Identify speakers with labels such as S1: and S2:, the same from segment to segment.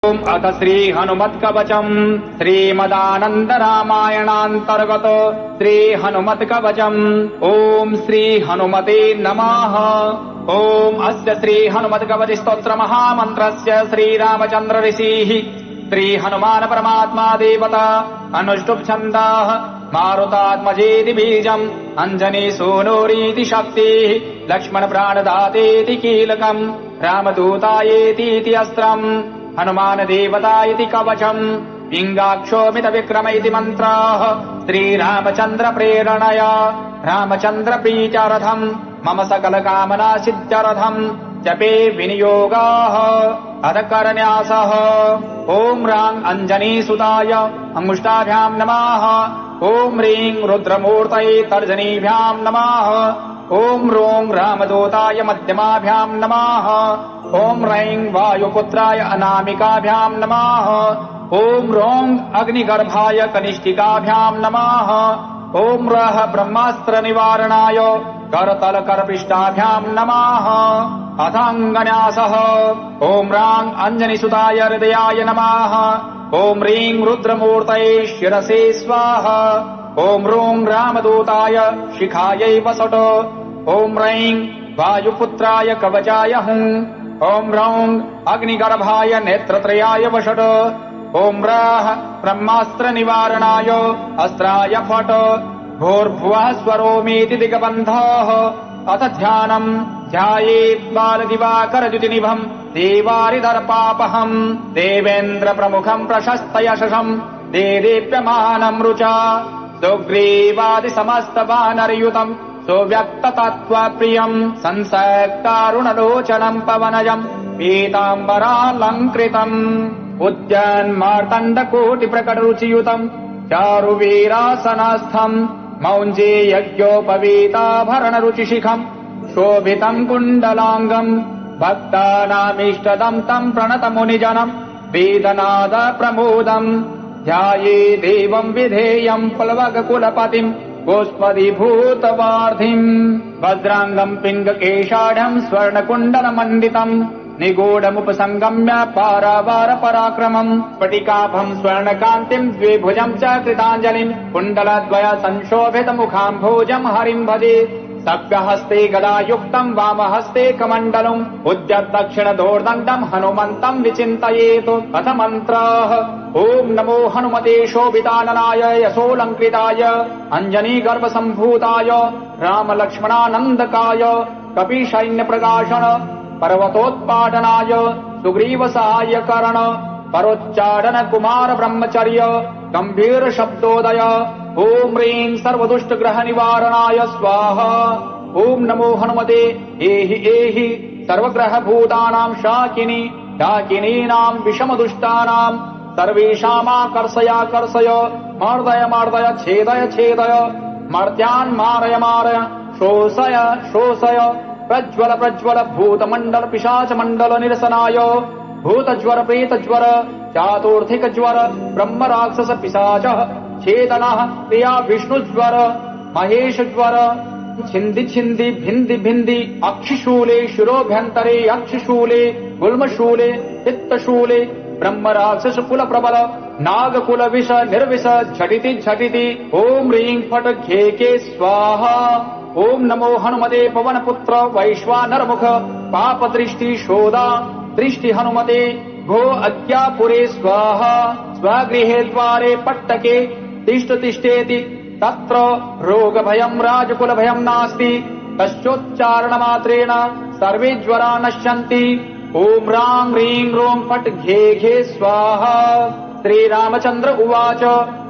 S1: अथ श्री हनुमत्कवचम् श्रीमदानन्द रामायणान्तर्गत श्री हनुमत्कवचम् ओम श्री हनुमते नमः। ओम अस्य श्री हनुमत्कवच स्तोत्र महामन्त्रस्य श्रीरामचन्द्र ऋषिः श्री हनुमान परमात्मा देवता अनुष्टुप् छन्दः मारुतात्मजेति बीजम् अंजनी सूनोरीति शक्तिः लक्ष्मण प्राणदातेति कीलकम् रामदूतायेतीति अस्त्रम् हनुमान देवता इति कवचम् पिङ्गाक्षोमित विक्रम इति मन्त्राः श्रीरामचन्द्र प्रेरणया रामचन्द्र प्रीत्यर्थम् मम सकल कामना सिद्ध्यर्थम् जपे विनियोगाः अथ करन्यासः। ओम रां अंजनी सुताय अंगुष्ठाभ्याम् नमः। ओम ह्रीं रुद्रमूर्तये तर्जनीभ्याम् नमः। ओम रों रामदूताय मध्यमाभ्याम् नमः। ओम ह्रैं वायुपुत्राय अनामिकाभ्याम् नमः। ओम रों अग्निगर्भाय कनिष्ठिकाभ्याम् नमः। ओम रः ब्रह्मास्त्र निवारणाय करतलकरपृष्ठाभ्याम् नमः। अथाङ्गन्यासः। ओम रां अंजनीसुताय हृदयाय नमः। ओम ह्रीं रुद्रमूर्तये शिरसे स्वाहा। ओम रों रामदूताय शिखायै वसट। ओम ह्रैं वायुपुत्राय कवचाय हुं। ओम रौं अग्निगर्भाय नेत्रत्रयाय वषट। ओम रः ब्रह्मास्त्र निवारणाय अस्त्राय फट। भूर्भुवः स्वरोमीति दिग्बन्धः। अथ ध्यानम् ध्यायेत् बालदिवाकरद्युतिनिभम् देवारिदर्पापहम् देवेन्द्र प्रमुखम् प्रशस्त यशसम् देदीप्यमानम् रुचा सुग्रीवादि समस्त वानरयुतम् सुव्यक्ततत्त्वप्रियम् संसक्तारुणलोचनम् पवनजम् पीताम्बरालङ्कृतम् उद्यान्मार्तण्डकोटिप्रकटरुचियुतम् चारुवीरासनास्थम् मौञ्जे यज्ञोपवीताभरणरुचिशिखम् शोभितम् कुण्डलाङ्गम् भक्तानामीष्टदम् तम् प्रणतमुनिजनम् वेदनाद प्रमोदम् ध्याये देवम् विधेयम् प्लवगकुलपतिम् गोष्पदीभूतवार्धिम् वज्राङ्गम् पिङ्गकेशाढ्यम् स्वर्णकुण्डलमण्डितम् निगूढमुपसङ्गम्य पारावार पराक्रमम् स्फटिकाभम् स्वर्णकान्तिम् द्विभुजम् च कृताञ्जलिम् कुण्डलद्वय संशोभितमुखाम्भोजम् हरिम् भजे सव्यहस्ते गदायुक्तम् वामहस्ते कमण्डलम् उद्यद्दक्षिणदोर्दण्डम् हनुमन्तम् विचिन्तयेत्। अथ मन्त्रः ओम नमो हनुमते शोभिताननाय यशोऽलङ्कृताय अञ्जनीगर्भसम्भूताय रामलक्ष्मणानन्दकाय कपिसैन्यप्रकाशन पर्वतोत्पाटनाय सुग्रीवसहायकरण परोच्चारण कुमार ब्रह्मचर्य गंभीर शब्दोदय ओम ह्रीं सर्वदुष्टग्रह निवारणाय स्वाहा। ओम नमो हनुमते एहि सर्वग्रह भूतानां शाकिनी डाकिनीनां विषमदुष्टानां सर्वेषामाकर्षयाकर्षय मर्दय मर्दय छेदय छेदय मर्त्यान् मारय मारय शोषय शोषय प्रज्वल प्रज्वल भूतमण्डल पिशाच मण्डल निरसनाय भूतज्वर प्रेतज्वर चातुर्थिक ज्वर ब्रह्म राक्षस पिशाच छेदनः प्रिया विष्णुज्वर महेश ज्वर छिन्दी छिन्दी भिन्दी भिन्दी अक्षिशूले शिरोभ्यन्तरे अक्षिशूले गुल्मशूले चित्तशूले ब्रह्म राक्षस कुल प्रबल नागकुल विष निर्विष झटिति झटिति ओम ह्रीं फट घेके स्वाहा। ओम नमो हनुमते पवनपुत्र वैश्वानरमुख पाप दृष्टि शोधा दृष्टि हनुमते भो अद्यापुरे स्वाहा। स्वगृहे द्वारे पट्टके तिष्ठ तिष्ठेति तत्र रोगभयम् राजकुलभयम् नास्ति तस्योच्चारणमात्रेण सर्वे ज्वरा नश्यन्ति। ओम रां ह्रीं रों फट् घे घे स्वाहा। श्रीरामचन्द्र उवाच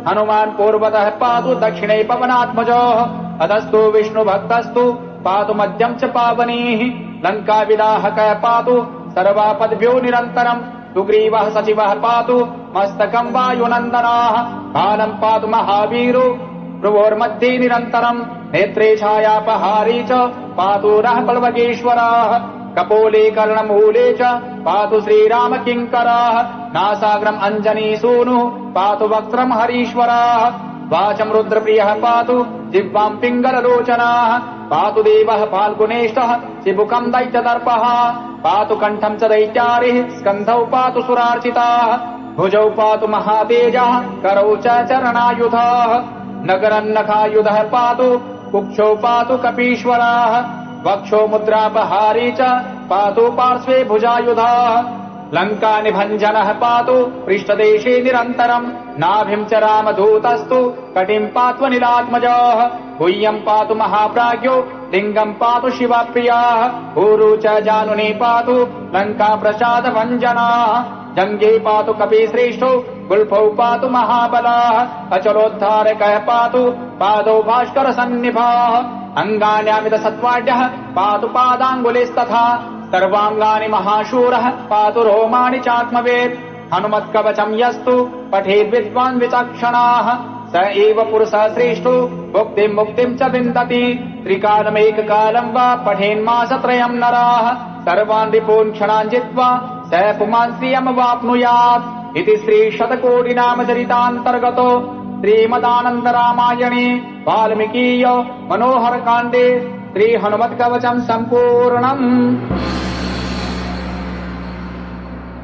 S1: हनुमान् पूर्वतः पातु दक्षिणे पवनात्मजः अधस्तु विष्णुभक्तस्तु पातु मध्यम् च पावनीः लङ्काविदाहकः पातु सर्वापद्भ्यो निरन्तरम् सुग्रीवः सचिवः पातु मस्तकम् वायुनन्दनाः बालम् पातु महावीरो भ्रुवोर्मध्ये निरन्तरम् नेत्रे छायापहारी च पातु नः बलवगेश्वराः कपोले कर्णमूले च पातु श्रीराम किङ्कराः नासाग्रम् अञ्जनी सूनुः पातु वक्त्रम् हरीश्वराः वाचम् रुद्रप्रियः पातु जिह्वां पिङ्गललोचनाः पातु देवः फाल्गुनेष्टः चिबुकम् दैत्यदर्पः पातु कण्ठम् च दैत्यारिः स्कन्धौ पातु सुरार्चिताः भुजौ पातु महातेजः करौ च चरणायुधः नगरन्नखायुधः पातु कुक्षौ पातु कपीश्वराः वक्षो मुद्रापहारी च पातु पार्श्वे भुजायुधः लङ्कानिभञ्जनः पातु पृष्ठदेशे निरन्तरम् नाभिम् च रामदूतस्तु कटिम् पात्वनिलात्मजः गुह्यम् पातु महाप्राज्ञो लिङ्गम् पातु शिवप्रियाः ऊरु च जानुनी पातु लङ्का प्रसादभञ्जनाः जङ्गे पातु कपिश्रेष्ठो गुल्फौ पातु महाबलाः अचलोद्धारकः पातु पादौ भास्करसन्निभाः अङ्गान्यामितसत्त्वाढ्यः पातु पादाङ्गुलिस्तथा सर्वाङ्गानि महाशूरः पातु रोमाणि चात्मवेत् हनुमत्कवचम् यस्तु पठेद् विद्वान् विचक्षणाः स एव पुरुषः श्रेष्ठो मुक्तिम् च विन्दति त्रिकालमेककालम् वा पठेन्मासत्रयम् नराः सर्वान् रिपून् क्षणान् जित्वा स पुमान् श्रियमवाप्नुयात् इति श्रीशतकोटिनामचरितान्तर्गतो श्रीमदानन्दरामायणे वाल्मीकीय मनोहरकाण्डे श्रीहनुमत्कवचम् सम्पूर्णम्।